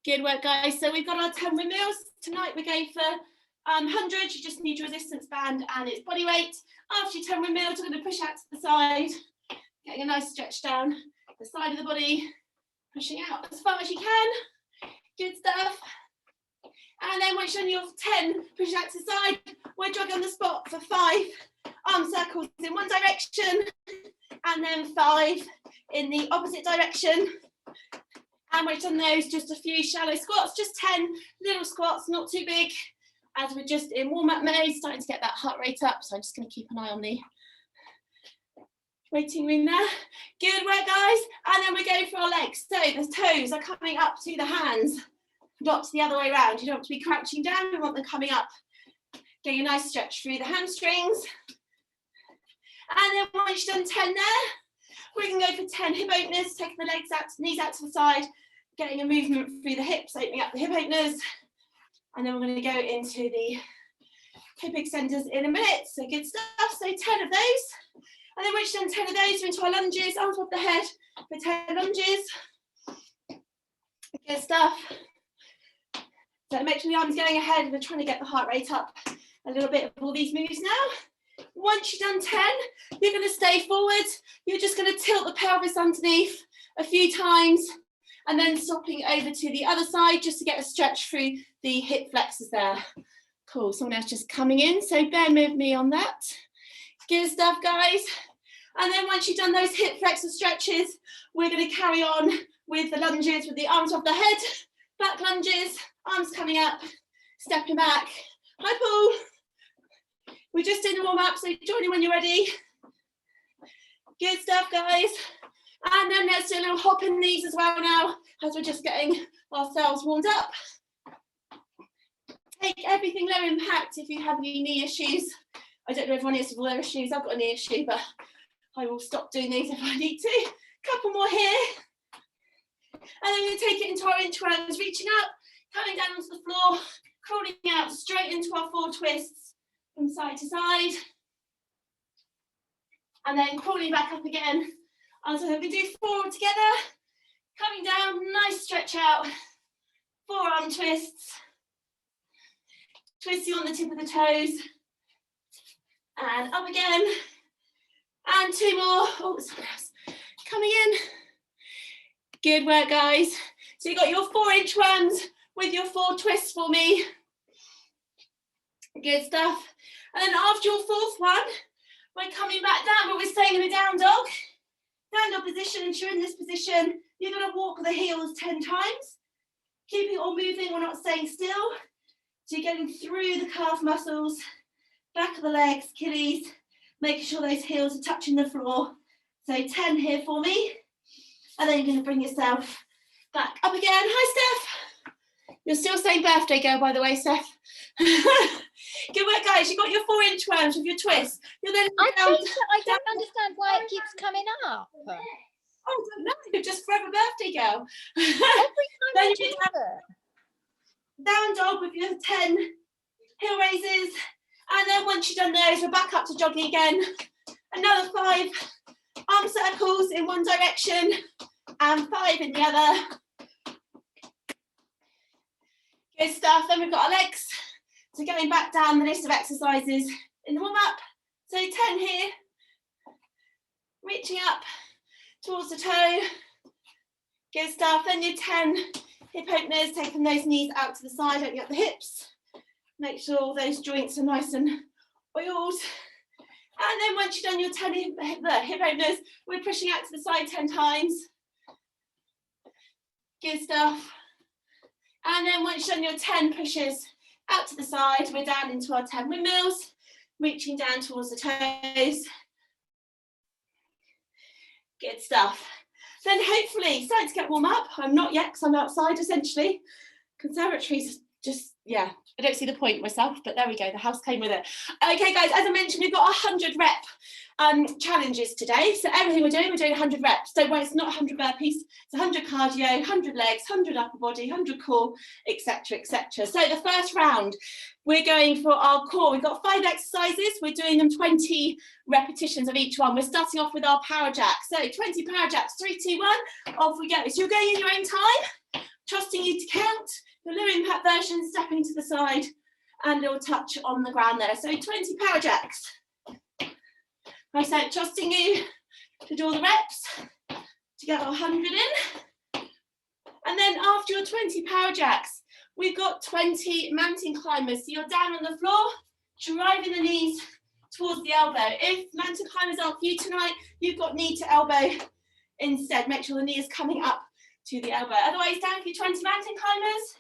Good work, guys. So we've got our 10 windmills. Tonight we're going for 100. You just need your resistance band and its body weight. After your 10 windmills, we're going to push out to the side, getting a nice stretch down the side of the body, pushing out as far as you can. Good stuff. And then once you're on your 10, push out to the side. We're jogging on the spot for 5 arm circles in one direction, and then 5 in the opposite direction. And we've done those, just a few shallow squats, just 10 little squats, not too big, as we're just in warm-up mode, starting to get that heart rate up. So I'm just going to keep an eye on the waiting room there. Good work, guys. And then we're going for our legs. So the toes are coming up to the hands, not the other way around. You don't want to be crouching down, we want them coming up. Getting a nice stretch through the hamstrings. And then once you've done 10 there, we can go for 10 hip openers, taking the legs out, knees out to the side, getting a movement through the hips, opening up the hip openers. And then we're going to go into the hip extenders in a minute. So good stuff. So 10 of those. And then once you've done 10 of those, we're into our lunges, arms above the head for 10 lunges. Good stuff. So make sure the arms going ahead. We're trying to get the heart rate up a little bit of all these moves now. Once you've done 10, you're going to stay forward. You're just going to tilt the pelvis underneath a few times and then stopping over to the other side just to get a stretch through the hip flexors there. Cool, someone else just coming in, so bear with me on that. Good stuff, guys. And then once you've done those hip flexor stretches, we're going to carry on with the lunges with the arms off the head, back lunges, arms coming up, stepping back. Hi, Paul. We're just in the warm up, so join in when you're ready. Good stuff, guys. And then let's do a little hop in these as well now, as we're just getting ourselves warmed up. Take everything low impact if you have any knee issues. I don't know if everyone has all their issues. I've got a knee issue, but I will stop doing these if I need to. Couple more here. And then we're going to take it into our inch rounds, reaching up, coming down onto the floor, crawling out straight into our 4 twists from side to side. And then crawling back up again. So we're going to do 4 together. Coming down, nice stretch out. 4 arm twists. Twisting on the tip of the toes. And up again. And 2 more. Oh, sorry. Coming in. Good work, guys. So you've got your 4-inch runs with your 4 twists for me. Good stuff. And then after your 4th one, we're coming back down, but we're staying in a down dog. Down dog position, and you're in this position, you're going to walk the heels 10 times. Keeping it all moving, we're not staying still. So you're getting through the calf muscles, back of the legs, Achilles, making sure those heels are touching the floor. So 10 here for me. And then you're going to bring yourself back up again. Hi, Steph. You're still saying birthday girl, by the way, Steph. Good work, guys. You've got your 4-inch rounds with your twists. You're then I don't understand why it keeps coming up. Oh, I don't know. You're just forever birthday girl. Every time Then I you do have it. down dog with your 10 heel raises. And then once you've done those, we're back up to jogging again. Another 5 arm circles in one direction and 5 in the other. Good stuff. Then we've got our legs. So going back down the list of exercises in the warm up. So 10 here. Reaching up towards the toe. Good stuff. Then your 10 hip openers, taking those knees out to the side, opening up the hips. Make sure all those joints are nice and oiled. And then once you've done your 10 hip openers, we're pushing out to the side 10 times. Good stuff. And then once you've done your 10 pushes out to the side, we're down into our 10 windmills, reaching down towards the toes. Good stuff. Then hopefully starting to get warm up. I'm not yet because I'm outside essentially. Conservatories just, yeah, I don't see the point myself, but there we go, the house came with it. Okay, guys, as I mentioned, we've got 100 rep challenges today. So everything we're doing 100 reps. Don't worry, it's not 100 burpees, it's 100 cardio, 100 legs, 100 upper body, 100 core, etc., etc. So the first round, we're going for our core. We've got 5 exercises. We're doing them 20 repetitions of each one. We're starting off with our power jack. So 20 power jacks, 3, 2, 1, off we go. So you're going in your own time, trusting you to count. The low impact version, stepping to the side and a little touch on the ground there. So 20 power jacks. I said, trusting you to do all the reps to get 100 in. And then after your 20 power jacks, we've got 20 mountain climbers. So you're down on the floor, driving the knees towards the elbow. If mountain climbers aren't for you tonight, you've got knee to elbow instead. Make sure the knee is coming up to the elbow. Otherwise, down for your 20 mountain climbers.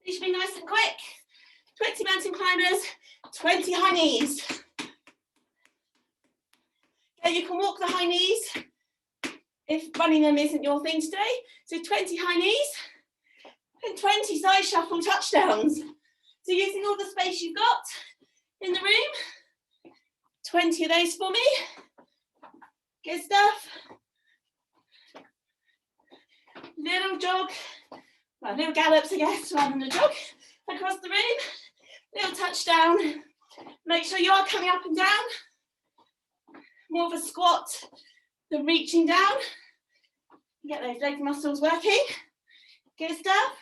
These should be nice and quick. 20 mountain climbers, 20 high knees. Okay, you can walk the high knees if running them isn't your thing today. So 20 high knees and 20 side shuffle touchdowns. So using all the space you've got in the room, 20 of those for me. Good stuff. Little jog, well, little gallops, I guess, rather than a jog across the room. Little touchdown. Make sure you are coming up and down. More of a squat than reaching down. Get those leg muscles working. Good stuff.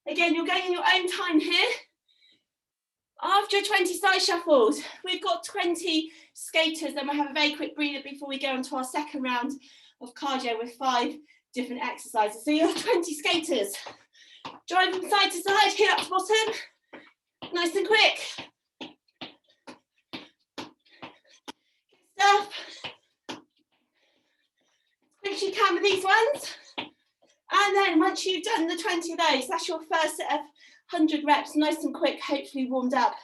Again, you're going in your own time here. After 20 side shuffles, we've got 20 skaters, then we'll have a very quick breather before we go on to our second round of cardio with 5 different exercises. So you have 20 skaters. Drive from side to side, heel up to bottom. Nice and quick. Good stuff. As quick as you can with these ones. And then once you've done the 20 of those, that's your first set of 100 reps, nice and quick, hopefully warmed up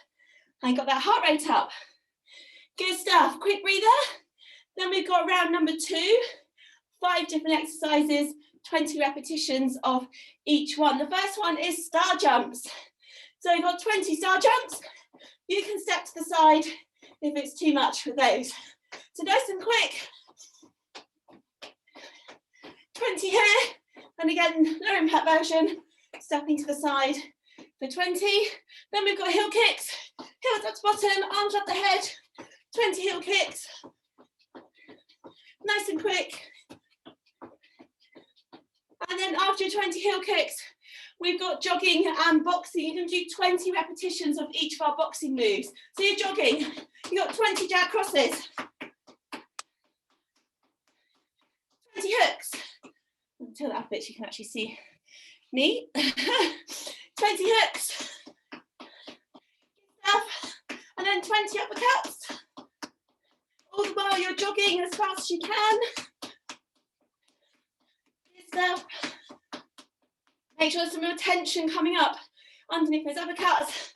and got that heart rate up. Good stuff, quick breather. Then we've got round number 2, 5 different exercises, 20 repetitions of each one. The first one is star jumps. So you've got 20 star jumps. You can step to the side if it's too much with those. So nice and quick. 20 here. And again, low impact version, stepping to the side for 20. Then we've got heel kicks, heels up to bottom, arms up the head, 20 heel kicks. Nice and quick. And then after 20 heel kicks, we've got jogging and boxing. You can do 20 repetitions of each of our boxing moves. So you're jogging, you've got 20 jab crosses, 20 hooks. Until that bit you can actually see me. 20 hooks. And then 20 uppercuts. All the while you're jogging as fast as you can. Good stuff. Make sure there's some real tension coming up underneath those uppercuts.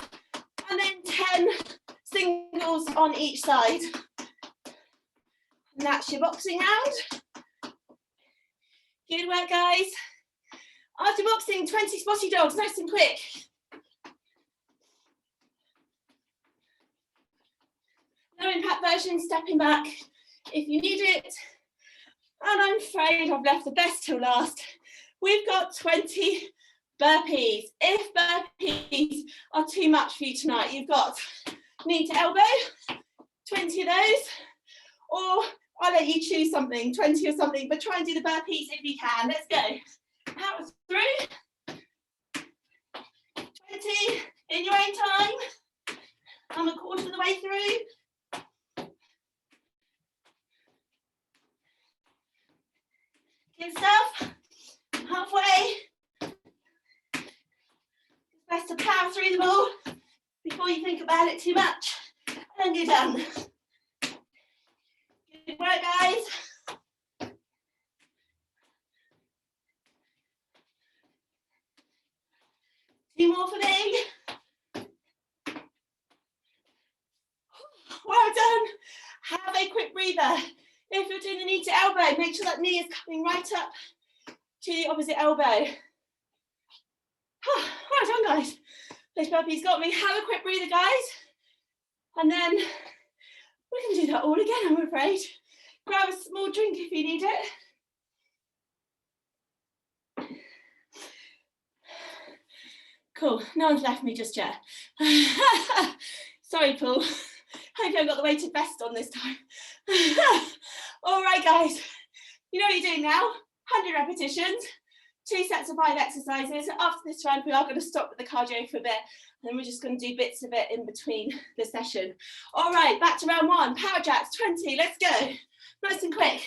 And then 10 singles on each side. And that's your boxing round. Good work, guys. After boxing, 20 spotty dogs, nice and quick. Low impact version, stepping back if you need it. And I'm afraid I've left the best till last. We've got 20 burpees. If burpees are too much for you tonight, you've got knee to elbow, 20 of those, or I'll let you choose something, 20 or something, but try and do the burpees if you can. Let's go. Power through. 20 in your own time. I'm a quarter of the way through. Good stuff. Halfway. Best to power through them all before you think about it too much. And then you're done. Good work, guys. Two more for me. Well done. Have a quick breather. If you're doing the knee to elbow, make sure that knee is coming right up to the opposite elbow. Well done, guys. Those burpees got me. Have a quick breather, guys. And then we can do that all again, I'm afraid. Grab a small drink if you need it. Cool, no one's left me just yet. Sorry, Paul. Hope you haven't got the weighted vest on this time. All right, guys, you know what you're doing now. 100 repetitions, 2 sets of 5 exercises. After this round, we are going to stop with the cardio for a bit, and then we're just going to do bits of it in between the session. All right, back to round 1. Power jacks, 20. Let's go. Nice and quick.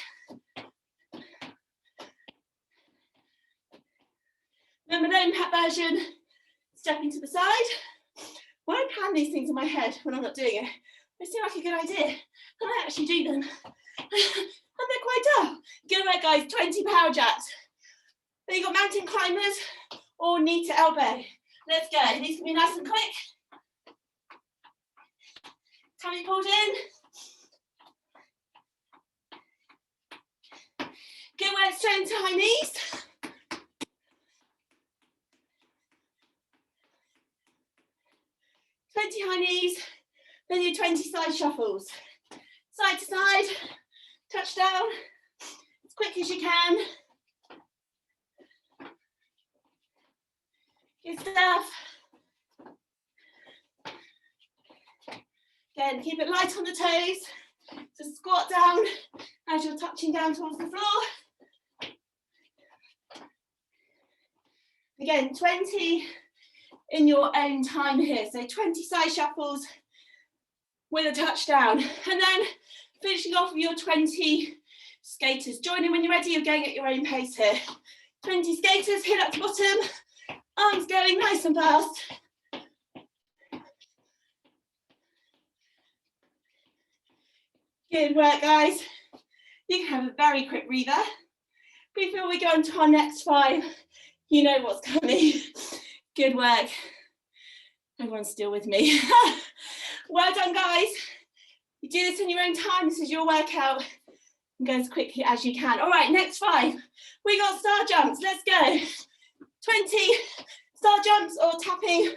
Remember the impact version, stepping to the side. When I plan these things in my head when I'm not doing it, they seem like a good idea, and I actually do them. And they're quite tough. Good work, guys. 20 power jacks. Then you've got mountain climbers or knee to elbow. Let's go. These can be nice and quick. Tummy pulled in. Good work, straight into high knees. 20 high knees, then your 20 side shuffles. Side to side, touch down, as quick as you can. Good stuff. Again, keep it light on the toes. So squat down as you're touching down towards the floor. Again, 20 in your own time here. So 20 side shuffles with a touchdown. And then finishing off with your 20 skaters. Join in when you're ready, you're going at your own pace here. 20 skaters, heel up to bottom, arms going nice and fast. Good work, guys. You can have a very quick breather. Before we go on to our next 5, you know what's coming. Good work. Everyone's still with me. Well done, guys. You do this in your own time. This is your workout. And go as quickly as you can. All right, next 5. We got star jumps. Let's go. 20 star jumps or tapping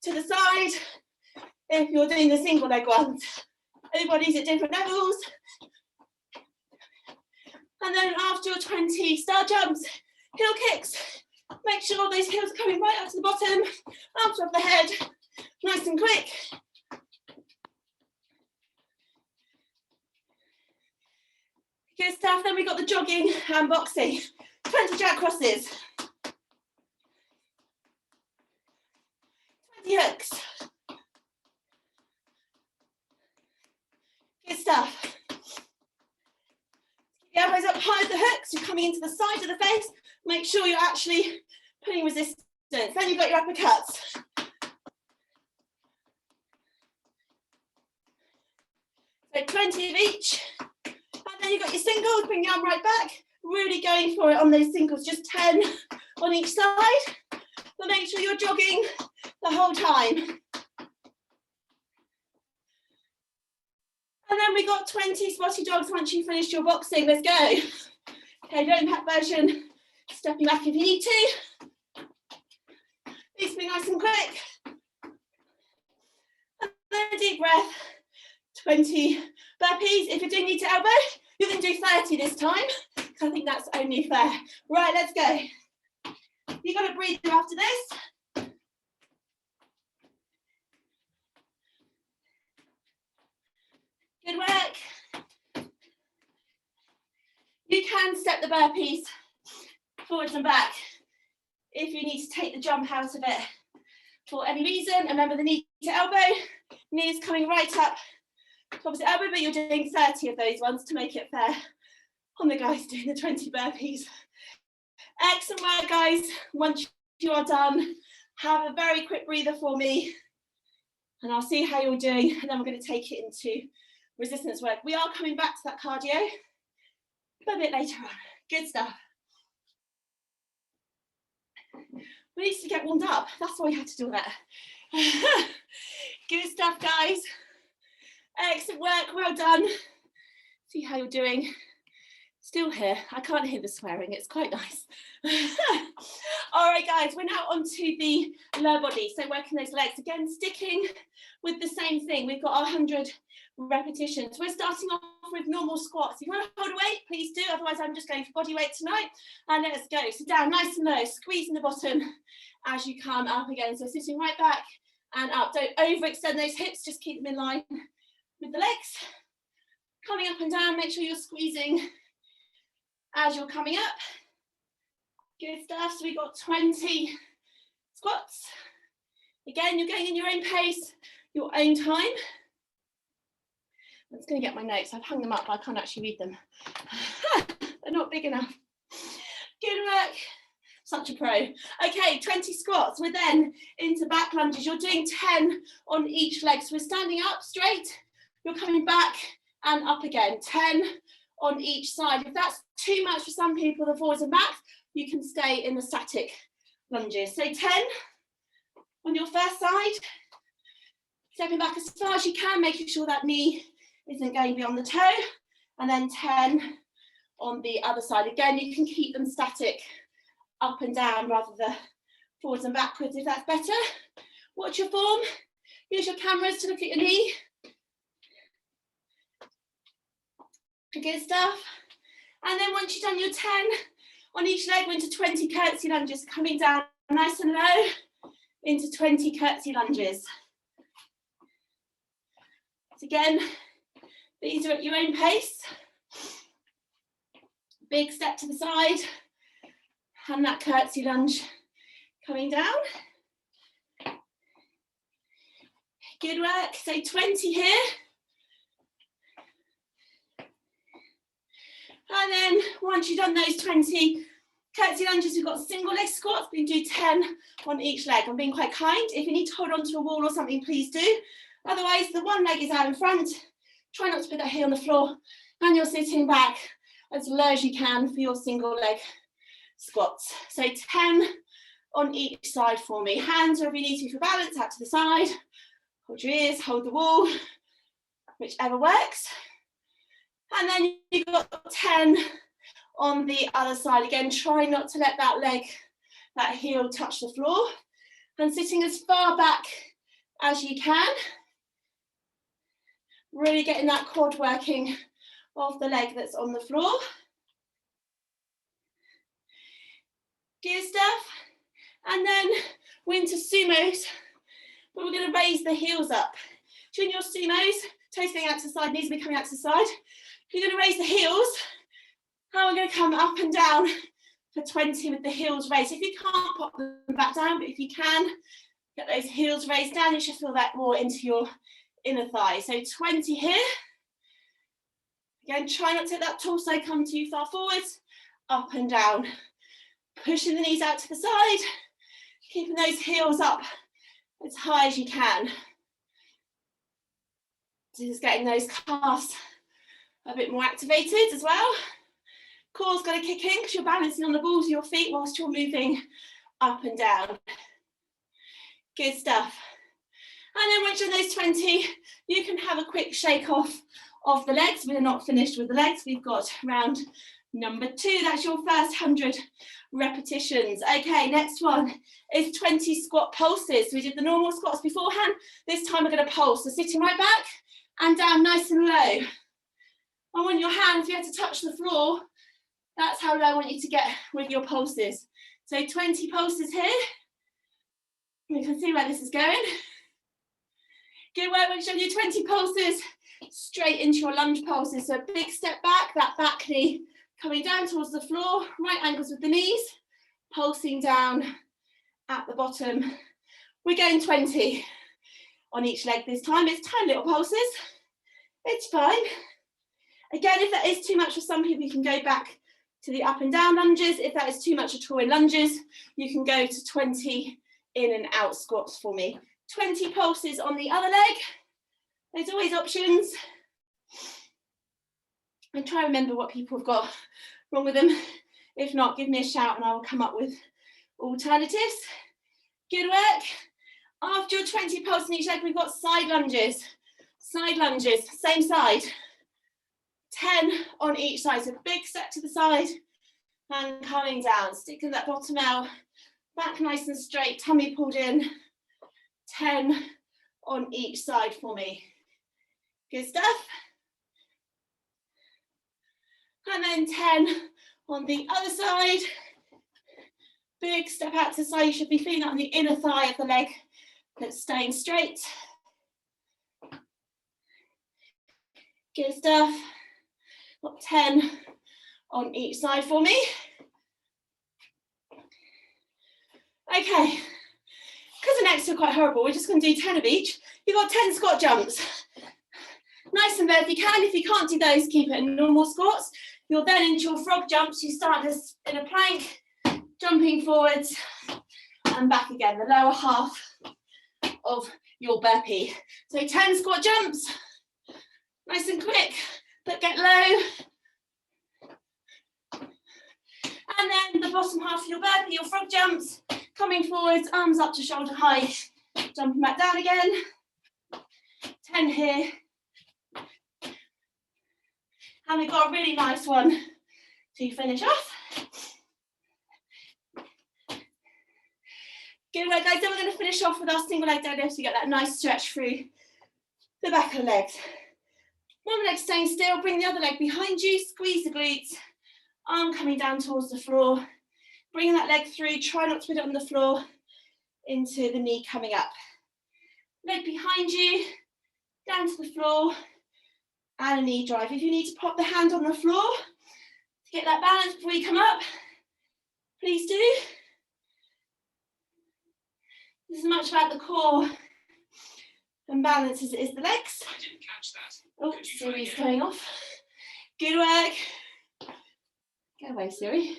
to the side if you're doing the single leg ones. Everybody's at different levels. And then after your 20 star jumps, heel kicks. Make sure those heels are coming right up to the bottom, arms above the head, nice and quick. Good stuff. Then we got the jogging and boxing. 20 jack crosses. 20 hooks. Good stuff. Keep the elbows up high as the hooks. You're coming into the side of the face. Make sure you're actually putting resistance. Then you've got your uppercuts. So 20 of each. And then you've got your singles, bring your arm right back. Really going for it on those singles, just 10 on each side. But make sure you're jogging the whole time. And then we got 20 spotty jogs once you finish your boxing. Let's go. Okay, low impact version. Stepping back if you need to. These will be nice and quick. And then a deep breath. 20 burpees. If you're doing knee to elbow, you're going to do 30 this time, because I think that's only fair. Right, let's go. You've got to breathe through after this. Good work. You can step the burpees forwards and back if you need to take the jump out of it for any reason. Remember the knee to elbow, knees coming right up to opposite elbow, but you're doing 30 of those ones to make it fair on the guys doing the 20 burpees. Excellent work, guys. Once you are done, have a very quick breather for me and I'll see how you're doing, and then we're going to take it into resistance work. We are coming back to that cardio a bit later on. Good stuff. We need to get warmed up. That's why we had to do that. Good stuff, guys. Excellent work. Well done. See how you're doing. Still here. I can't hear the swearing. It's quite nice. All right, guys. We're now on to the lower body. So working those legs again, sticking with the same thing. We've got our 100 repetitions. We're starting off with normal squats. If you want to hold a weight, please do. Otherwise, I'm just going for body weight tonight. And let's go. So down, nice and low, squeezing the bottom as you come up again. So sitting right back and up. Don't overextend those hips. Just keep them in line with the legs. Coming up and down, make sure you're squeezing as you're coming up. Good stuff. So we've got 20 squats. Again, you're going in your own pace, your own time. I'm just going to get my notes. I've hung them up, but I can't actually read them. They're not big enough. Good work. Such a pro. Okay, 20 squats. We're then into back lunges. You're doing 10 on each leg. So we're standing up straight. You're coming back and up again. 10 on each side. If that's too much for some people, the forwards and backs, you can stay in the static lunges. So 10 on your first side. Stepping back as far as you can, making sure that knee isn't going beyond the toe. And then 10 on the other side. Again, you can keep them static, up and down rather than forwards and backwards if that's better. Watch your form. Use your cameras to look at your knee. Good stuff. And then once you've done your 10 on each leg, we're into 20 curtsy lunges, coming down nice and low into 20 curtsy lunges. So again, these are at your own pace. Big step to the side. And that curtsy lunge coming down. Good work. So 20 here. And then once you've done those 20 curtsy lunges, we've got single leg squats. We can do 10 on each leg. I'm being quite kind. If you need to hold on to a wall or something, please do. Otherwise, the one leg is out in front. Try not to put that heel on the floor. And you're sitting back as low as you can for your single leg squats. So 10 on each side for me. Hands wherever you need to for balance, out to the side. Hold your ears, hold the wall, whichever works. And then you've got 10 on the other side. Again, try not to let that leg, that heel touch the floor. And sitting as far back as you can. Really getting that quad working of the leg that's on the floor. Good stuff. And then we're into sumos, but we're going to raise the heels up. Doing your sumos, toes going out to the side, knees will be coming out to the side. You're going to raise the heels, and we're going to come up and down for 20 with the heels raised. If you can't pop them back down, but if you can, get those heels raised down, you should feel that more into your inner thigh. So 20 here. Again, try not to let that torso come too far forwards, up and down. Pushing the knees out to the side, keeping those heels up as high as you can. Just getting those calves a bit more activated as well. Core's got to kick in because you're balancing on the balls of your feet whilst you're moving up and down. Good stuff. And then once you're in those 20, you can have a quick shake off of the legs. We're not finished with the legs. We've got round number 2. That's your first 100 repetitions. Okay, next one is 20 squat pulses. So we did the normal squats beforehand. This time we're going to pulse. So sitting right back and down nice and low. I want your hands, you have to touch the floor. That's how low I want you to get with your pulses. So 20 pulses here. You can see where this is going. Good work, we're showing you 20 pulses straight into your lunge pulses. So a big step back, that back knee coming down towards the floor, right angles with the knees, pulsing down at the bottom. We're going 20 on each leg this time. It's tiny little pulses. It's fine. Again, if that is too much for some people, you can go back to the up and down lunges. If that is too much at all in lunges, you can go to 20 in and out squats for me. 20 pulses on the other leg. There's always options. And try and remember what people have got wrong with them. If not, give me a shout and I will come up with alternatives. Good work. After your 20 pulses on each leg, we've got side lunges. Side lunges, same side. 10 on each side. So big step to the side and coming down. Stick to that bottom L. Back nice and straight, tummy pulled in. 10 on each side for me. Good stuff. And then 10 on the other side. Big step out to the side. You should be feeling that on the inner thigh of the leg that's staying straight. Good stuff. Got 10 on each side for me. Okay, because the next are quite horrible, we're just going to do 10 of each. You've got 10 squat jumps. Nice and low if you can. If you can't do those, keep it in normal squats. You're then into your frog jumps. You start this in a plank, jumping forwards and back again, the lower half of your burpee. So 10 squat jumps, nice and quick, but get low. And then the bottom half of your burpee, your frog jumps, coming forwards, arms up to shoulder height, jumping back down again. 10 here. And we've got a really nice one to finish off. Good work, guys. Then we're going to finish off with our single leg deadlift so you get that nice stretch through the back of the legs. One leg staying still, bring the other leg behind you, squeeze the glutes, arm coming down towards the floor. Bring that leg through, try not to put it on the floor, into the knee coming up. Leg behind you, down to the floor, and a knee drive. If you need to pop the hand on the floor to get that balance before you come up, please do. This is much about the core and balance as it is the legs. I didn't catch that. Oh, Siri's going off. Good work. Go away, Siri.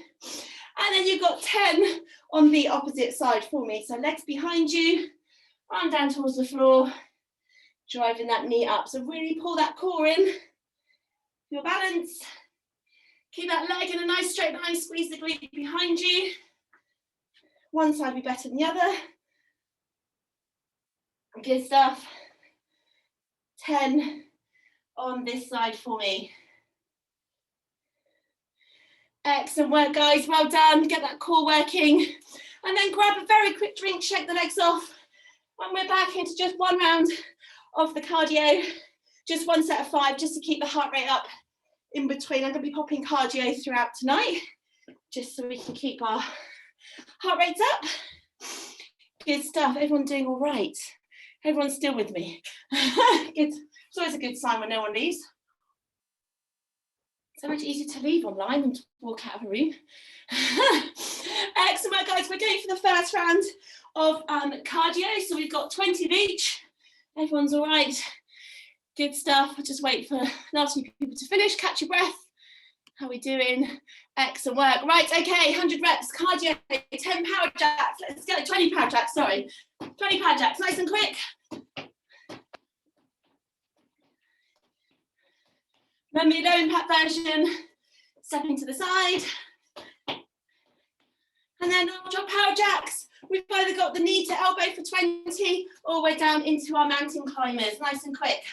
And then you've got 10 on the opposite side for me. So legs behind you, arm down towards the floor, driving that knee up. So really pull that core in, your balance. Keep that leg in a nice straight line, squeeze the glute behind you. One side will be better than the other. Good stuff. 10 on this side for me. Excellent work, guys. Well done. Get that core working. And then grab a very quick drink, shake the legs off. And we're back into just one round of the cardio. Just one set of 5, just to keep the heart rate up in between. I'm going to be popping cardio throughout tonight, just so we can keep our heart rates up. Good stuff. Everyone doing all right? Everyone's still with me. Good. It's always a good sign when no one leaves. So much easier to leave online than to walk out of a room. Excellent, guys. We're going for the first round of cardio. So we've got 20 of each. Everyone's all right. Good stuff. I'll just wait for the last few people to finish. Catch your breath. How are we doing? Excellent work. Right, okay, 100 reps, cardio, 10 power jacks. Let's go, 20 power jacks, sorry. 20 power jacks, nice and quick. Remember your low impact version, stepping to the side. And then after our power jacks, we've either got the knee to elbow for 20 all the way down into our mountain climbers, nice and quick.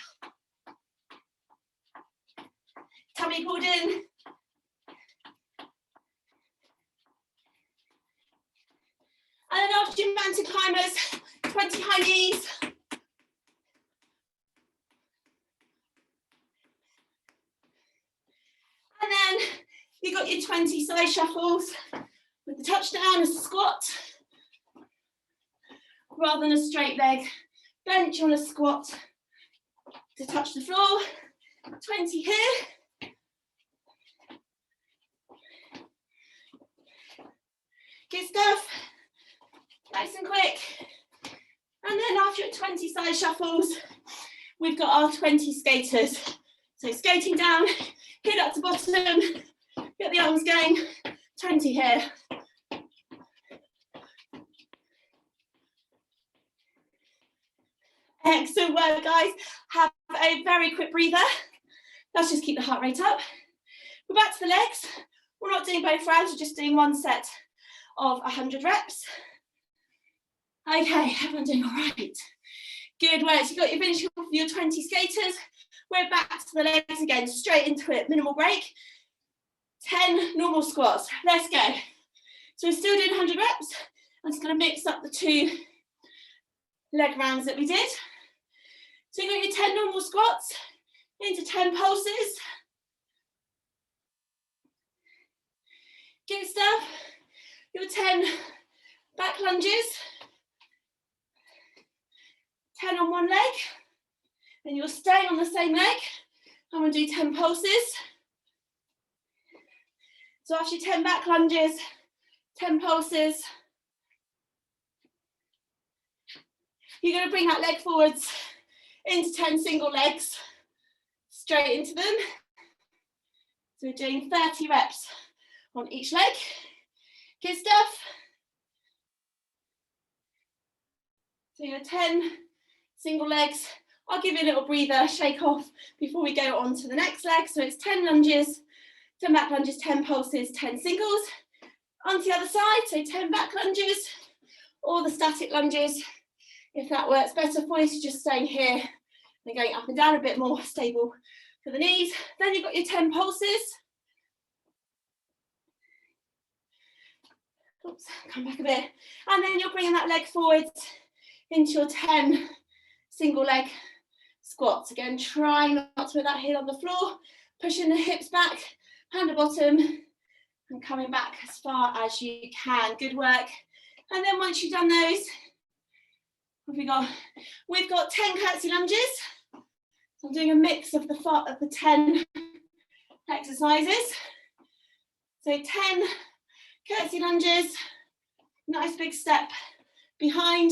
Tummy pulled in. And then after your mountain climbers, 20 high knees. And then you've got your 20 side shuffles with the touchdown as a squat. Rather than a straight leg bench on a squat to touch the floor. 20 here. Good stuff. Nice and quick. And then after your 20 side shuffles, we've got our 20 skaters. So skating down, hip up to bottom, get the arms going, 20 here. Excellent work, guys. Have a very quick breather. Let's just keep the heart rate up. We're back to the legs. We're not doing both rounds, we're just doing one set of 100 reps. Okay, everyone doing all right? Good work. So you've got your finish off your 20 skaters. We're back to the legs again, straight into it, minimal break. 10 normal squats. Let's go. So we're still doing 100 reps. I'm just going to mix up the 2 leg rounds that we did. So you've got your 10 normal squats into 10 pulses. Good stuff. Your 10 back lunges. 10 on one leg, and you'll stay on the same leg I'm going to do 10 pulses. So after your 10 back lunges, 10 pulses. You're going to bring that leg forwards into 10 single legs, straight into them. So we're doing 30 reps on each leg. Good stuff. So your 10 single legs. I'll give you a little breather, shake off before we go on to the next leg. So it's 10 lunges, 10 back lunges, 10 pulses, 10 singles. Onto the other side, so 10 back lunges or the static lunges. If that works better for you, so just staying here and going up and down, a bit more stable for the knees. Then you've got your 10 pulses. Oops, come back a bit. And then you're bringing that leg forward into your 10 single leg squats. Again, trying not to put that heel on the floor, pushing the hips back, hand to bottom, and coming back as far as you can. Good work. And then once you've done those, what have we got? We've got 10 curtsy lunges. So I'm doing a mix of the 10 exercises. So 10 curtsy lunges, nice big step behind,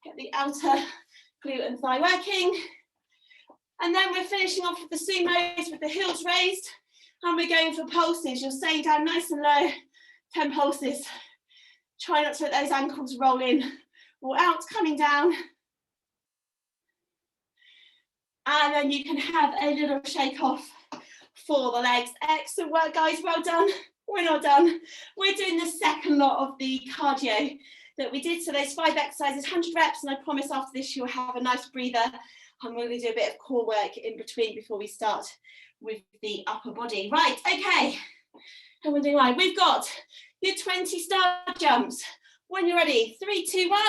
get the outer glute and thigh working. And then we're finishing off with the sumos with the heels raised, and we're going for pulses. You're staying down nice and low, 10 pulses. Try not to let those ankles roll in or out, coming down. And then you can have a little shake off for the legs. Excellent work, guys, well done. We're not done. We're doing the second lot of the cardio that we did. So those 5 exercises, 100 reps, and I promise after this you'll have a nice breather. I'm going to do a bit of core work in between before we start with the upper body. Right, okay. And we're doing right. We've got your 20 star jumps. When you're ready, 3, 2, 1,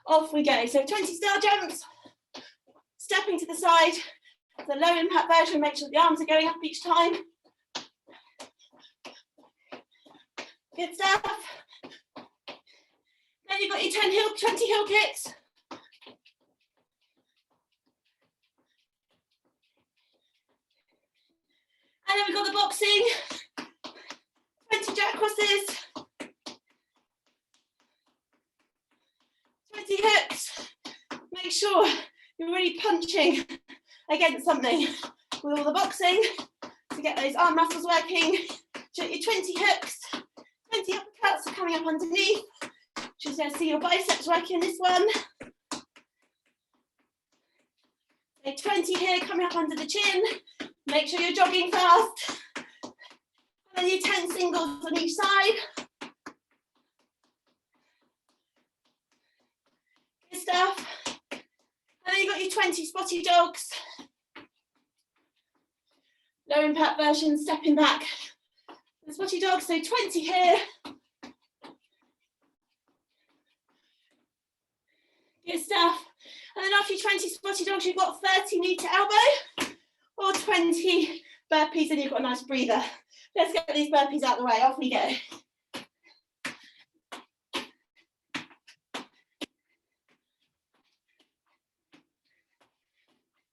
off we go. So 20 star jumps, stepping to the side, the low impact version, make sure the arms are going up each time. Good stuff. Then you've got your 20 heel kicks. And then we've got the boxing, 20 jack crosses, 20 hooks. Make sure you're really punching against something with all the boxing to get those arm muscles working. So your 20 hooks, 20 uppercuts are coming up underneath. Just going to see your biceps working in this one. So 20 here coming up under the chin. Make sure you're jogging fast. And then your 10 singles on each side. Good stuff. And then you've got your 20 spotty dogs. Low impact version, stepping back. The spotty dogs, so 20 here. Good stuff. And then after your 20 spotty dogs, you've got 30 knee to elbow or 20 burpees, and you've got a nice breather. Let's get these burpees out of the way. Off we go.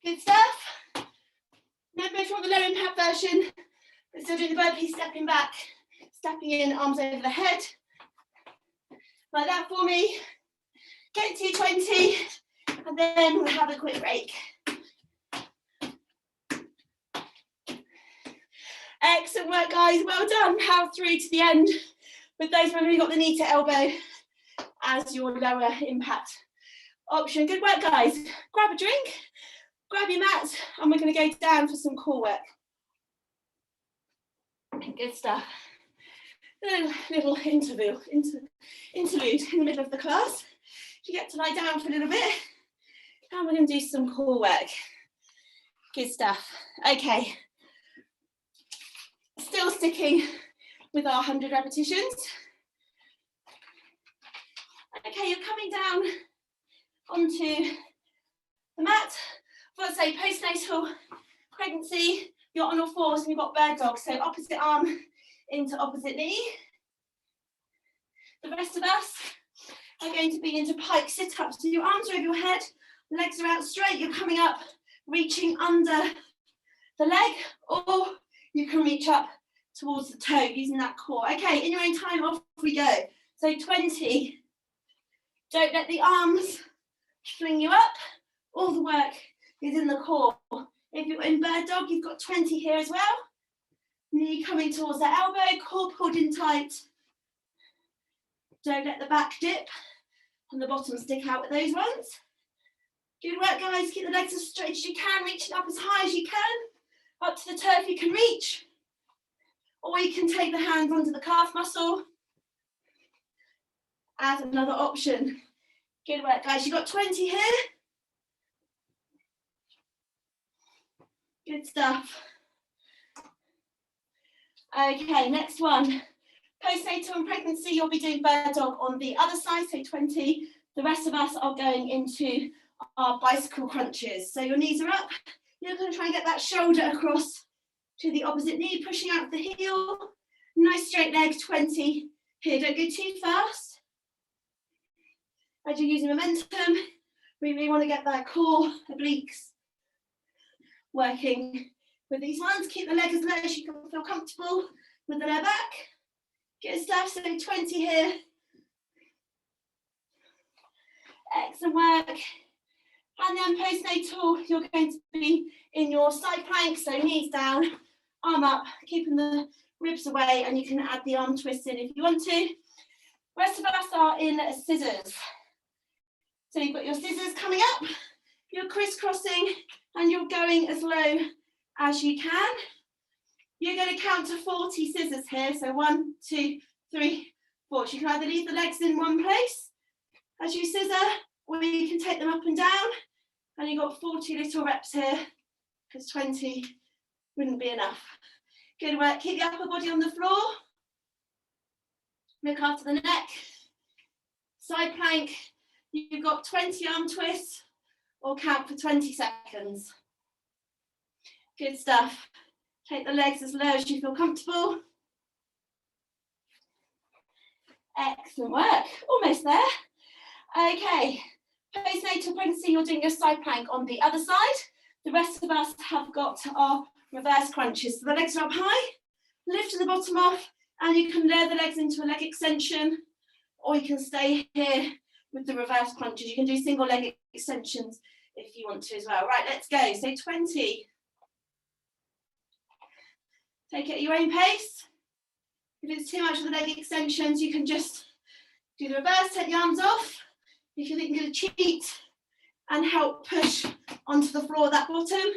Good stuff. Remember from the low impact version, we're still doing the burpees, stepping back, stepping in, arms over the head. Like that for me. Get to 20, and then we'll have a quick break. Excellent work, guys. Well done. Power through to the end. With those, remember you've got the knee to elbow as your lower impact option. Good work, guys. Grab a drink, grab your mat, and we're going to go down for some core work. Good stuff. A little interlude in the middle of the class. You get to lie down for a little bit, and we're going to do some core work. Good stuff. Okay. Still sticking with our 100 repetitions. Okay, you're coming down onto the mat. Let's say postnatal pregnancy, you're on all fours and you've got bird dog, so opposite arm into opposite knee. The rest of us are going to be into pike sit-ups. So your arms are over your head, legs are out straight, you're coming up, reaching under the leg, or you can reach up towards the toe using that core. Okay, in your own time, off we go. So 20. Don't let the arms string you up. All the work is in the core. If you're in bird dog, you've got 20 here as well. Knee coming towards the elbow, core pulled in tight. Don't let the back dip and the bottom stick out with those ones. Good work, guys. Keep the legs as straight as you can, reaching up as high as you can. Up to the toe if you can reach. Or you can take the hands onto the calf muscle as another option. Good work, guys. You've got 20 here. Good stuff. Okay, next one. Postnatal and pregnancy, you'll be doing bird dog on the other side, so 20. The rest of us are going into our bicycle crunches. So your knees are up. You're going to try and get that shoulder across to the opposite knee, pushing out the heel. Nice straight leg, 20 here. Don't go too fast. As you're using momentum, we really want to get that core, obliques, working with these ones. Keep the leg as low as you can feel comfortable with the lower back. Good stuff, so 20 here. Excellent work. And then postnatal, you're going to be in your side plank, so knees down, arm up, keeping the ribs away, and you can add the arm twist in if you want to. Rest of us are in scissors. So you've got your scissors coming up, you're crisscrossing, and you're going as low as you can. You're going to count to 40 scissors here, so 1, 2, 3, 4. So you can either leave the legs in one place as you scissor, or you can take them up and down, and you've got 40 little reps here, because 20 wouldn't be enough. Good work, keep the upper body on the floor, look after the neck, side plank, you've got 20 arm twists, or count for 20 seconds. Good stuff. Take the legs as low as you feel comfortable. Excellent work, almost there. Okay, postnatal pregnancy, you're doing your side plank on the other side. The rest of us have got our reverse crunches. So the legs are up high, lifting the bottom off, and you can lower the legs into a leg extension, or you can stay here with the reverse crunches. You can do single leg extensions if you want to as well. Right, let's go. So 20. Take it at your own pace. If it's too much of the leg extensions, you can just do the reverse, take the arms off. If you think you're going to cheat and help push onto the floor, that bottom,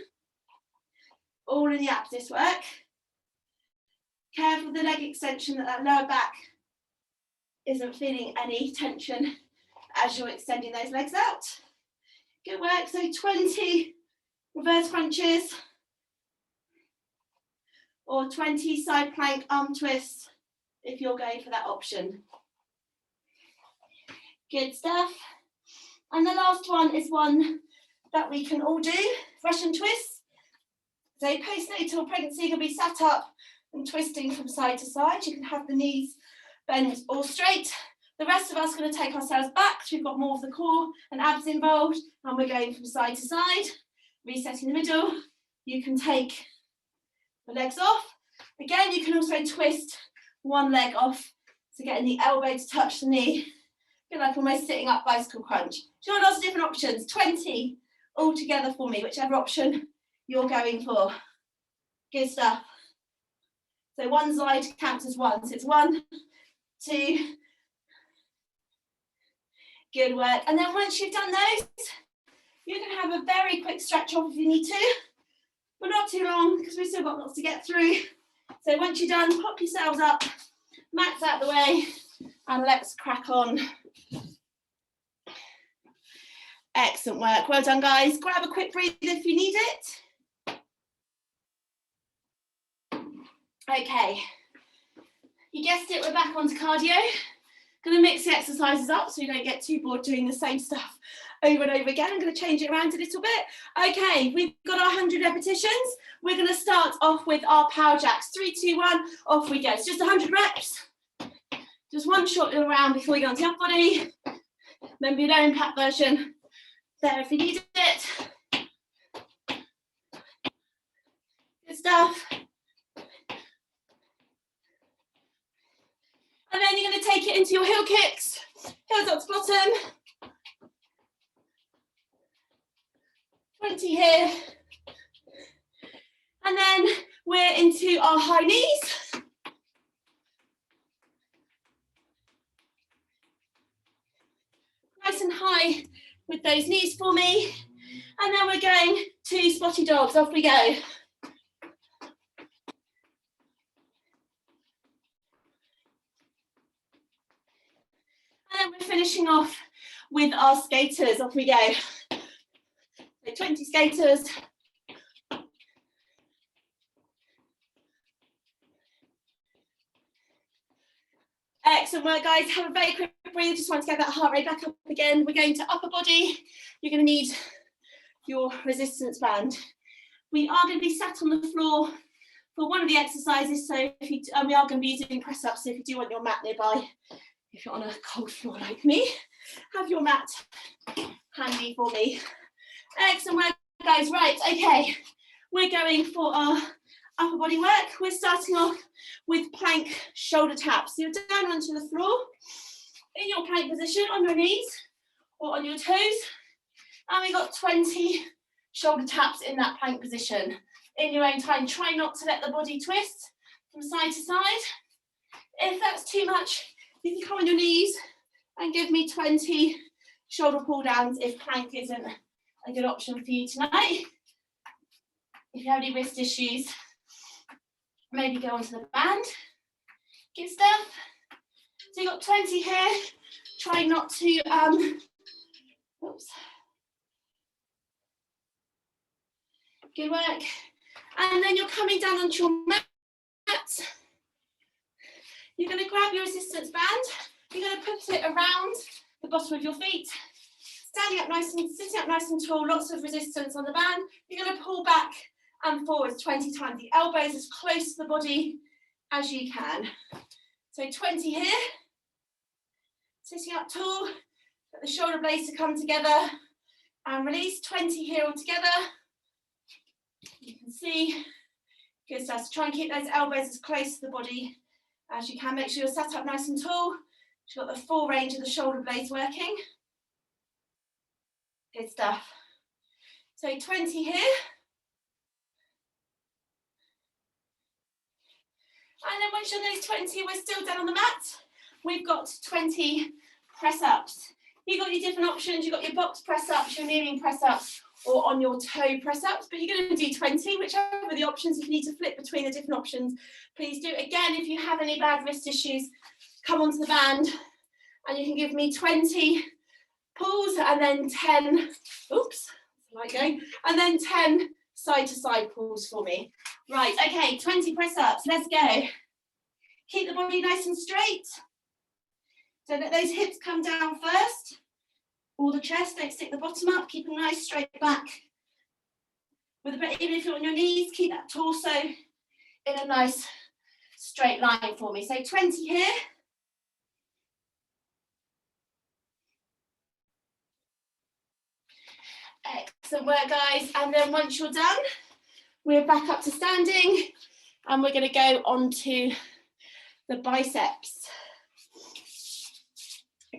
all in the abs this work. Careful with the leg extension that lower back isn't feeling any tension as you're extending those legs out. Good work, so 20 reverse crunches, or 20 side plank arm twists if you're going for that option. Good stuff. And the last one is one that we can all do, Russian twists. So postnatal pregnancy can be sat up and twisting from side to side. You can have the knees bend all straight. The rest of us are going to take ourselves back, so we've got more of the core and abs involved, and we're going from side to side, resetting the middle. You can take the legs off. Again, you can also twist one leg off, so getting the elbow to touch the knee. Feel like almost sitting up bicycle crunch. Do you want lots of different options? 20 all together for me, whichever option you're going for. Good stuff. So one side counts as one. So it's 1, 2. Good work. And then once you've done those, you can have a very quick stretch off if you need to, but not too long because we've still got lots to get through. So once you're done, pop yourselves up, mats out the way, and let's crack on. Excellent work. Well done, guys. Grab a quick breather if you need it. Okay. You guessed it, we're back onto cardio. Going to mix the exercises up so you don't get too bored doing the same stuff over and over again. I'm going to change it around a little bit. Okay, we've got our 100 repetitions. We're going to start off with our power jacks. 3, 2, 1, off we go. It's just 100 reps. Just one short little round before we go on to the upper body. Remember your low impact version there if you need it. stuff. And then you're going to take it into your heel kicks, heels up to bottom. 20 here. And then we're into our high knees. Nice and high with those knees for me. And then we're going to spotty dogs. Off we go. And we're finishing off with our skaters. Off we go. So 20 skaters. Excellent work, guys. Have a very quick breathe. Just want to get that heart rate back up again. We're going to upper body. You're going to need your resistance band. We are going to be sat on the floor for one of the exercises. So if you, we are going to be using press ups. So if you do want your mat nearby, if you're on a cold floor like me, have your mat handy for me. Excellent work, guys. Right, okay. We're going for our upper body work. We're starting off with plank shoulder taps. So you're down onto the floor in your plank position on your knees or on your toes. And we got 20 shoulder taps in that plank position. In your own time, try not to let the body twist from side to side. If that's too much, you can come on your knees and give me 20 shoulder pull downs if plank isn't a good option for you tonight. If you have any wrist issues, maybe go onto the band. Good stuff. So you've got 20 here. Try not to, oops. Good work. And then you're coming down onto your mat. You're going to grab your resistance band. You're going to put it around the bottom of your feet. Standing up nice and sitting up nice and tall, lots of resistance on the band. You're going to pull back and forwards 20 times. The elbows as close to the body as you can. So 20 here. Sitting up tall, get the shoulder blades to come together and release. 20 here all together. You can see, good stuff. So try and keep those elbows as close to the body as you can. Make sure you're sat up nice and tall. You've got the full range of the shoulder blades working. Good stuff. So 20 here. And then once you're on those 20, we're still down on the mat. We've got 20 press ups. You've got your different options. You've got your box press ups, your kneeling press ups, or on your toe press ups, but you're going to do 20, whichever the options. If you need to flip between the different options, please do. Again, if you have any bad wrist issues, come onto the band and you can give me 20 pulls and then 10, oops, like going, and then 10 side to side pulls for me. Right, okay, 20 press ups, let's go. Keep the body nice and straight. So let those hips come down first, or the chest, don't stick the bottom up, keep a nice straight back. With a bit, even if you're on your knees, keep that torso in a nice straight line for me. So 20 here. Excellent work, guys. And then once you're done, we're back up to standing and we're going to go on to the biceps.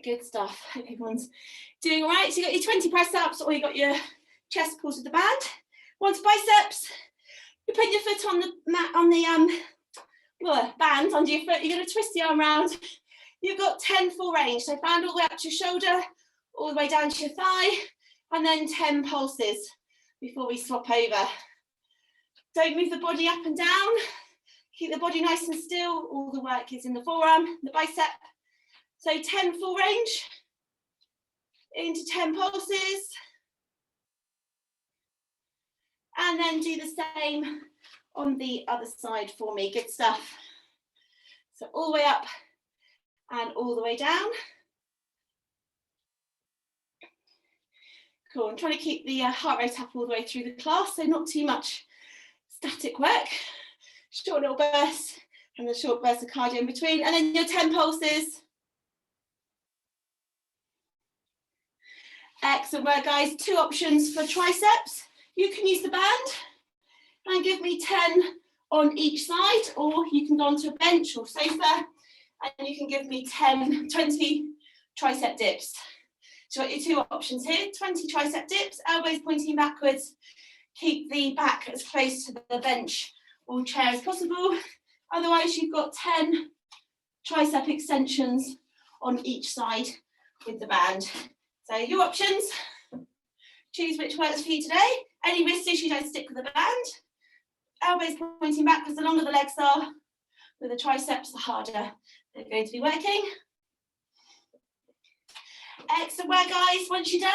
Good stuff. Hope everyone's doing all right. So you got your 20 press ups or you got your chest pulls with the band. Onto biceps, you put your foot on the mat, on the band under your foot. You're going to twist the arm around. You've got 10 full range. So band all the way up to your shoulder, all the way down to your thigh, and then 10 pulses before we swap over. Don't move the body up and down. Keep the body nice and still. All the work is in the forearm, the bicep. So 10 full range into 10 pulses. And then do the same on the other side for me. Good stuff. So all the way up and all the way down. Cool, I'm trying to keep the heart rate up all the way through the class, so not too much static work. Short little bursts and the short bursts of cardio in between. And then your 10 pulses. Excellent work, guys. 2 options for triceps. You can use the band and give me 10 on each side, or you can go onto a bench or sofa and you can give me 20 tricep dips. So you've got your 2 options here, 20 tricep dips, elbows pointing backwards, keep the back as close to the bench or chair as possible. Otherwise you've got 10 tricep extensions on each side with the band. So your options, choose which works for you today. Any wrist issue, don't stick with the band. Elbows pointing back, because the longer the legs are with the triceps, the harder they're going to be working. Excellent work, guys. Once you're done,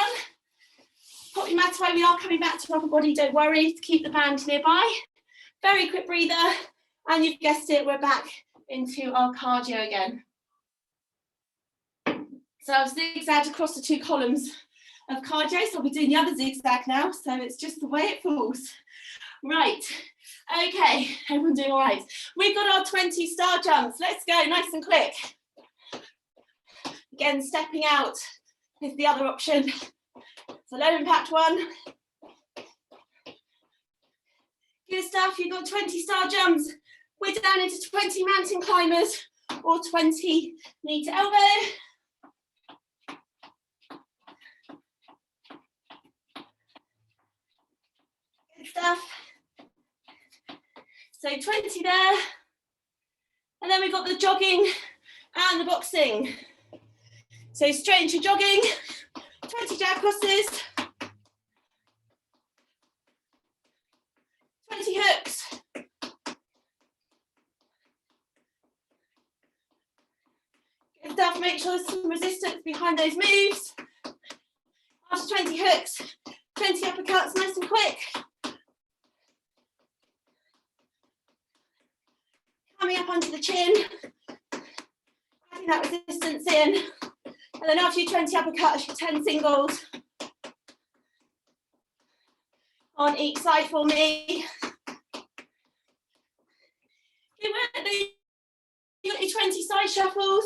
pop your mat away. We are coming back to upper body, don't worry, to keep the band nearby. Very quick breather, and you've guessed it, we're back into our cardio again. So I've zigzagged across the 2 columns of cardio, so I'll be doing the other zigzag now, so it's just the way it falls. Right, okay, everyone doing all right? We've got our 20 star jumps. Let's go, nice and quick. Again, stepping out is the other option. So low impact one. Good stuff, you've got 20 star jumps. We're down into 20 mountain climbers or 20 knee to elbow. Good stuff. So 20 there. And then we've got the jogging and the boxing. So straight into jogging, 20 jab crosses, 20 hooks. Good stuff, make sure there's some resistance behind those moves. After 20 hooks, 20 uppercuts, nice and quick. Coming up onto the chin, adding that resistance in. And then after your 20 uppercuts, your 10 singles on each side for me. Good work. You got your 20 side shuffles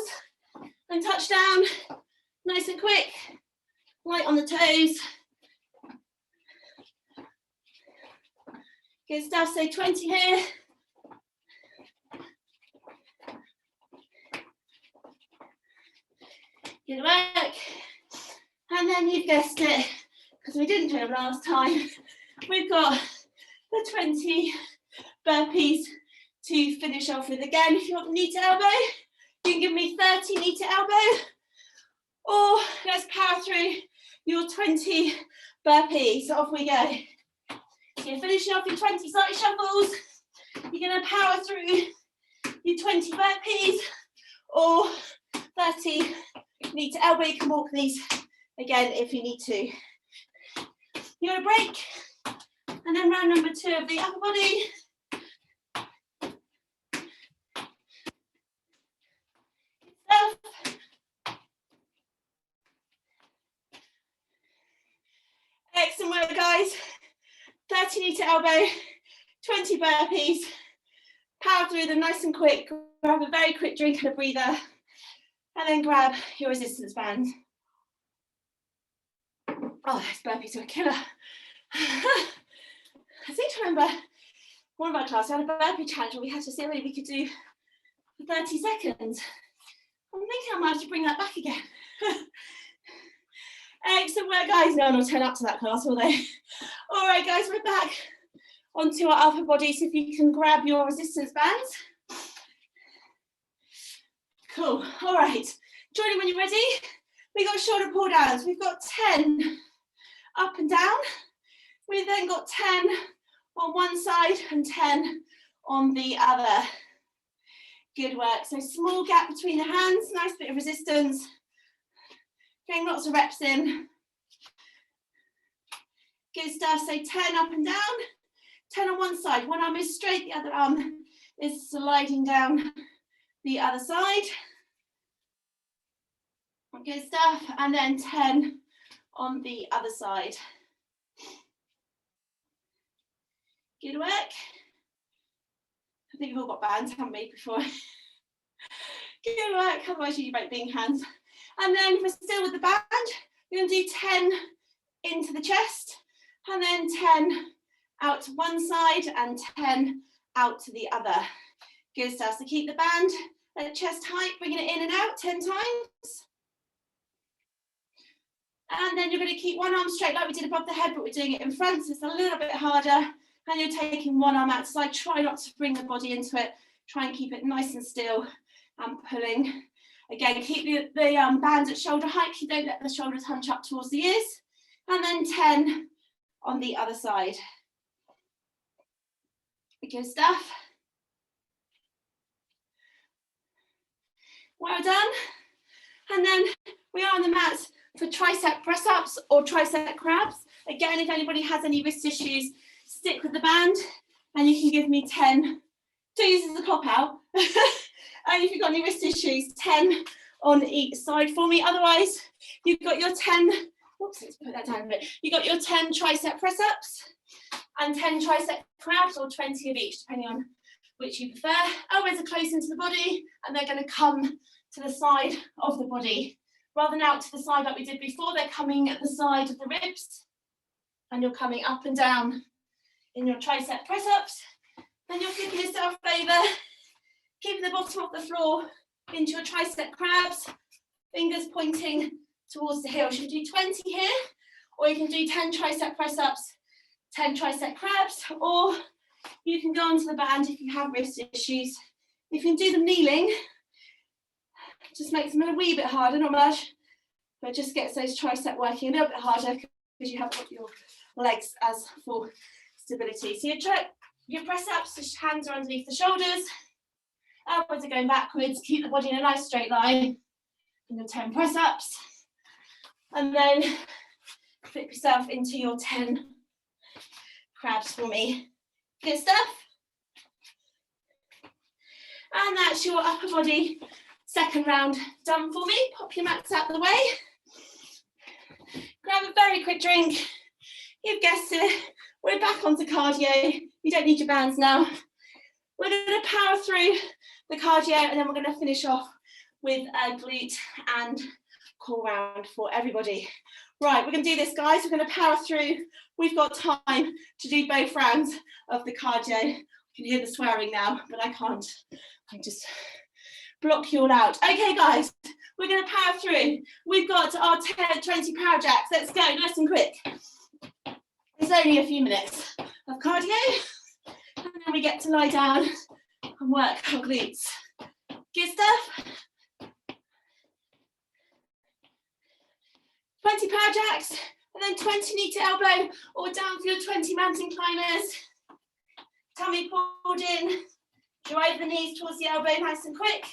and touchdown, nice and quick, light on the toes. Good stuff, so 20 here. Good work. And then you've guessed it, because we didn't do it last time, we've got the 20 burpees to finish off with. Again, if you want the knee to elbow, you can give me 30 knee to elbow, or let's power through your 20 burpees. So off we go. So you're finishing off your 20 side shuffles, you're going to power through your 20 burpees, or 30 knee to elbow. You can walk these again if you need to. You're going to break, and then round number 2 of the upper body. Excellent work, guys. 30 knee to elbow, 20 burpees. Power through them nice and quick. Grab a very quick drink and a breather, and then grab your resistance band. Oh, those burpees are a killer. I seem to remember one of our classes had a burpee challenge where we had to see how many we could do for 30 seconds. I'm thinking I might have to bring that back again. Excellent work, guys. No one will turn up to that class, will they? All right, guys, we're back onto our upper body. So if you can grab your resistance bands. Cool. All right. Join in when you're ready. We've got shoulder pull downs. We've got 10 up and down. We've then got 10 on one side and 10 on the other. Good work. So small gap between the hands, nice bit of resistance. Getting lots of reps in. Good stuff. So 10 up and down, 10 on one side. One arm is straight, the other arm is sliding down the other side. Good stuff. And then 10 on the other side. Good work. I think we've all got bands, haven't we, before? Good work, otherwise you break being hands. And then if we're still with the band, we're going to do 10 into the chest, and then 10 out to one side and 10 out to the other. Good stuff. So keep the band at chest height, bringing it in and out 10 times. And then you're going to keep one arm straight like we did above the head, but we're doing it in front, so it's a little bit harder. And you're taking one arm out to the side. Try not to bring the body into it. Try and keep it nice and still and pulling. Again, keep the band at shoulder height. You don't let the shoulders hunch up towards the ears. And then 10 on the other side. Good stuff. Well done. And then we are on the mat for tricep press-ups or tricep crabs. Again, if anybody has any wrist issues, stick with the band and you can give me 10. Don't use it as a cop-out. And if you've got any wrist issues, 10 on each side for me. Otherwise, you've got your 10, oops, let's put that down a bit. You've got your 10 tricep press-ups and 10 tricep crabs, or 20 of each, depending on which you prefer. Elbows are close into the body and they're going to come to the side of the body. Rather than out to the side like we did before, they're coming at the side of the ribs and you're coming up and down in your tricep press-ups. Then you're flipping yourself over, keeping the bottom of the floor into your tricep crabs, fingers pointing towards the heels. You can do 20 here, or you can do 10 tricep press-ups, 10 tricep crabs, or you can go onto the band if you have wrist issues. You can do them kneeling. Just makes them a wee bit harder, not much, but just gets those tricep working a little bit harder because you have got your legs as for stability. So your press-ups, the hands are underneath the shoulders, elbows are going backwards, keep the body in a nice straight line, and your 10 press-ups, and then flip yourself into your 10 crabs for me. Good stuff. And that's your upper body second round done for me. Pop your mats out of the way. Grab a very quick drink. You've guessed it. We're back onto cardio. You don't need your bands now. We're going to power through the cardio and then we're going to finish off with a glute and core round for everybody. Right, we're going to do this, guys. We're going to power through. We've got time to do both rounds of the cardio. You can hear the swearing now, but I can't. I just block you all out. Okay, guys, we're going to power through. We've got our 20 power jacks. Let's go, nice and quick. It's only a few minutes of cardio, and then we get to lie down and work our glutes. Good stuff. 20 power jacks, and then 20 knee to elbow, or down for your 20 mountain climbers. Tummy pulled in, drive the knees towards the elbow, nice and quick.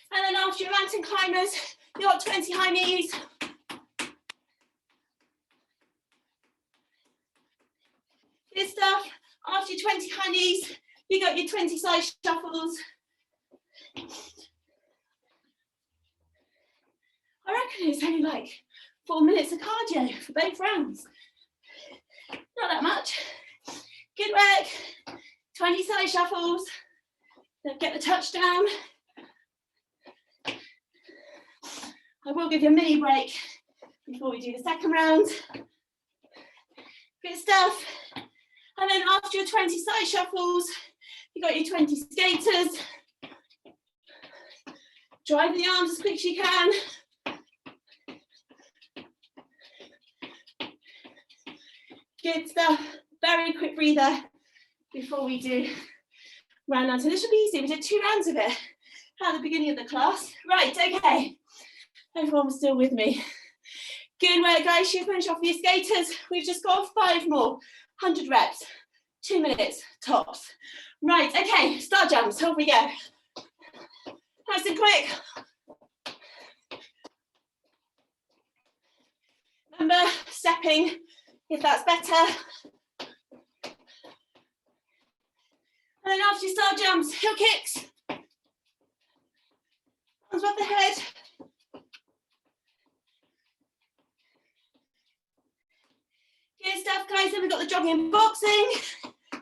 And then after your mountain climbers, you've got 20 high knees. Good stuff. After your 20 high knees, you got your 20 side shuffles. I reckon it's only like 4 minutes of cardio for both rounds. Not that much. Good work. 20 side shuffles. Then get the touchdown. I will give you a mini break before we do the second round. Good stuff. And then after your 20 side shuffles, you got your 20 skaters. Drive the arms as quick as you can. Good stuff. Very quick breather before we do round 9. So this should be easy. We did 2 rounds of it at the beginning of the class. Right, okay. Everyone was still with me. Good work, guys. You finish off your skaters. We've just got 5 more. 100 reps. 2 minutes tops. Right, okay. Start jumps. Off we go. Nice and quick. Remember, stepping if that's better. And then after you start jumps, heel kicks. Arms above the head. Good stuff, guys. Then we've got the jogging and boxing.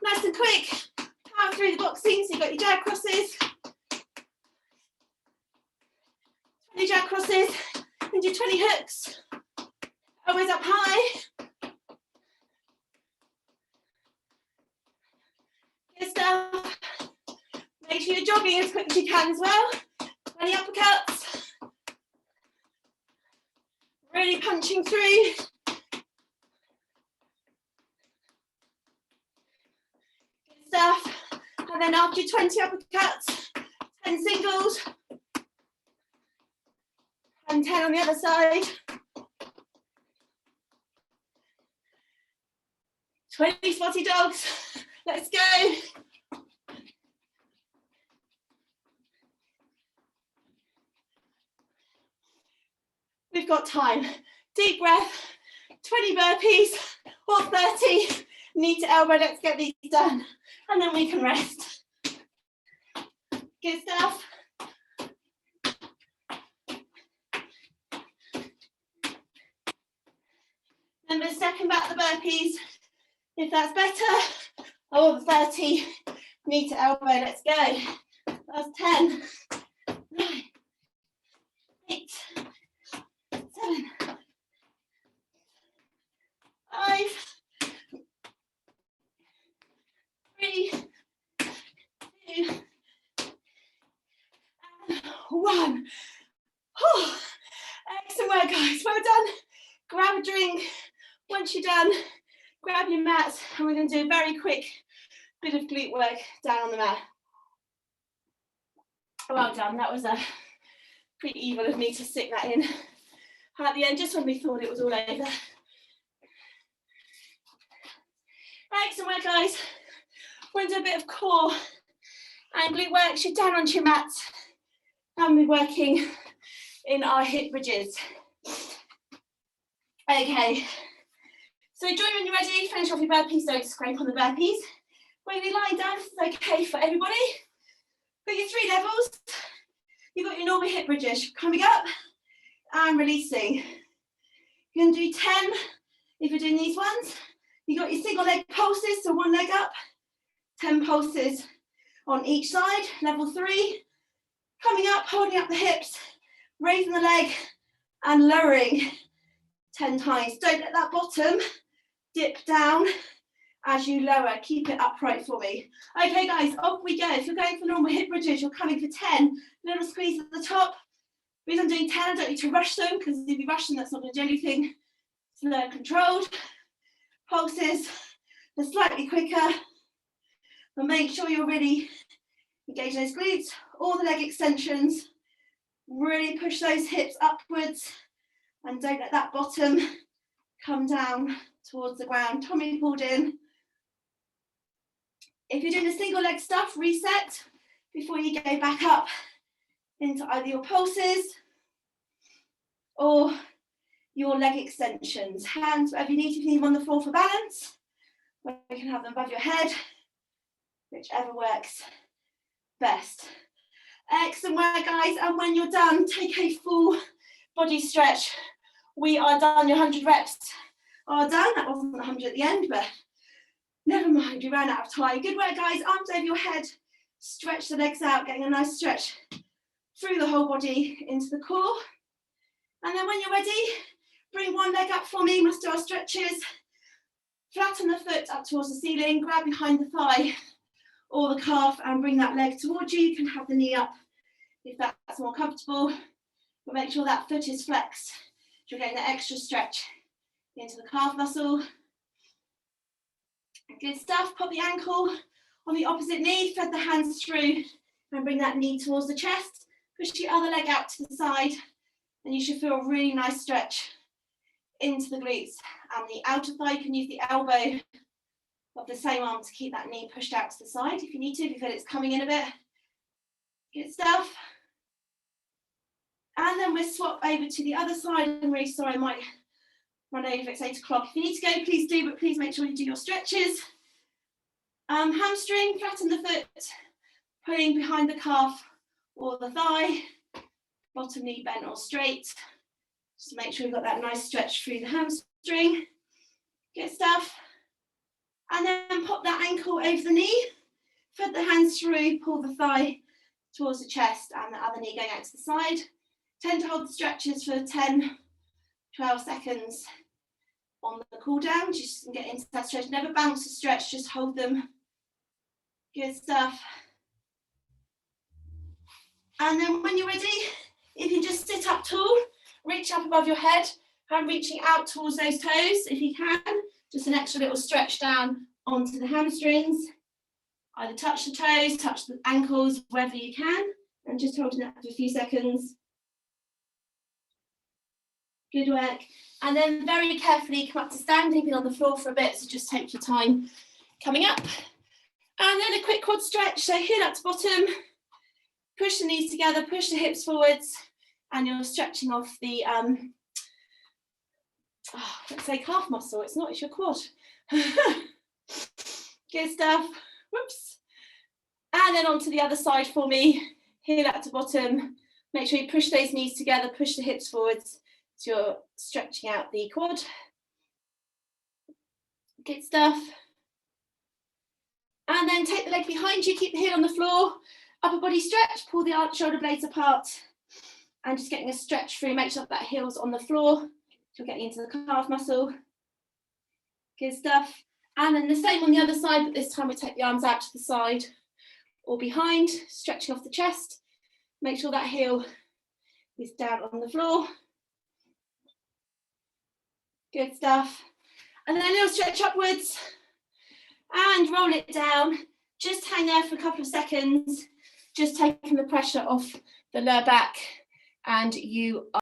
Nice and quick. Power through the boxing. So you've got your jab crosses. 20 jab crosses. And your 20 hooks. Elbows up high. Good stuff. Make sure you're jogging as quick as you can as well. 20 uppercuts. Really punching through. Good stuff. And then after 20 uppercuts, 10 singles. And 10 on the other side. 20 spotty dogs. Let's go. We've got time. Deep breath, 20 burpees or 30. Knee to elbow, let's get these done. And then we can rest. Good stuff. Remember, stepping back the burpees, if that's better, or the 30, knee to elbow, let's go. That's 10, 9, 8, 7, 5, 3, 2, and 1. Oh, excellent work, guys. Well done. Grab a drink. Once you're done, grab your mats, and we're going to do a very quick bit of glute work down on the mat. Well done. That was pretty evil of me to stick that in at the end, just when we thought it was all over. Excellent work, guys. We're going to do a bit of core and glute work. You're down onto your mats, and we're working in our hip bridges. Okay. So join when you're ready, finish off your burpees, don't scrape on the burpees. When you lie down, this is okay for everybody. Got your 3 levels. You've got your normal hip bridges, coming up and releasing. You're gonna do 10 if you're doing these ones. You've got your single leg pulses, so 1 leg up, 10 pulses on each side. Level 3, coming up, holding up the hips, raising the leg and lowering 10 times. Don't let that bottom dip down as you lower. Keep it upright for me. Okay, guys, off we go. If you're going for normal hip bridges, you're coming for 10. Little squeeze at the top. The reason I'm doing 10, I don't need to rush them, because if you rush them, that's not going to do anything. Slow and controlled. Pulses, they're slightly quicker. But make sure you're really engaging those glutes, all the leg extensions. Really push those hips upwards. And don't let that bottom come down towards the ground. Tummy pulled in. If you're doing the single leg stuff, reset before you go back up into either your pulses or your leg extensions. Hands wherever you need, if you need them on the floor for balance, or you can have them above your head, whichever works best. Excellent work, guys. And when you're done, take a full body stretch. We are done. Your 100 reps are done. That wasn't 100 at the end, but never mind, we ran out of time. Good work, guys. Arms over your head. Stretch the legs out, getting a nice stretch through the whole body into the core. And then when you're ready, bring 1 leg up for me. Must do our stretches. Flatten the foot up towards the ceiling. Grab behind the thigh or the calf and bring that leg towards you. You can have the knee up if that's more comfortable. But make sure that foot is flexed. You're getting the extra stretch into the calf muscle. Good stuff. Pop the ankle on the opposite knee, thread the hands through and bring that knee towards the chest. Push the other leg out to the side and you should feel a really nice stretch into the glutes and the outer thigh. You can use the elbow of the same arm to keep that knee pushed out to the side if you need to, if you feel it's coming in a bit. Good stuff. And then we'll swap over to the other side. I'm really sorry, I might run over, it's 8 o'clock. If you need to go, please do, but please make sure you do your stretches. Hamstring, flatten the foot, pulling behind the calf or the thigh, bottom knee bent or straight. Just to make sure you've got that nice stretch through the hamstring. Good stuff. And then pop that ankle over the knee, thread the hands through, pull the thigh towards the chest and the other knee going out to the side. Tend to hold the stretches for 10 12 seconds on the cool down, just get into that stretch. Never bounce the stretch, just hold them. Good stuff. And then when you're ready, you can just sit up tall, reach up above your head, and reaching out towards those toes if you can. Just an extra little stretch down onto the hamstrings. Either touch the toes, touch the ankles, wherever you can, and just holding that for a few seconds. Good work. And then very carefully come up to standing, been on the floor for a bit, so just take your time coming up. And then a quick quad stretch, so heel up to bottom, push the knees together, push the hips forwards, and you're stretching off the, let's say calf muscle, it's not, it's your quad. Good stuff, whoops. And then onto the other side for me, heel up to bottom, make sure you push those knees together, push the hips forwards, so you're stretching out the quad. Good stuff. And then take the leg behind you, keep the heel on the floor, upper body stretch, pull the shoulder blades apart, and just getting a stretch through, make sure that heel's on the floor, so you're getting into the calf muscle. Good stuff. And then the same on the other side, but this time we take the arms out to the side or behind, stretching off the chest. Make sure that heel is down on the floor. Good stuff. And then a little stretch upwards and roll it down. Just hang there for a couple of seconds, just taking the pressure off the lower back, and you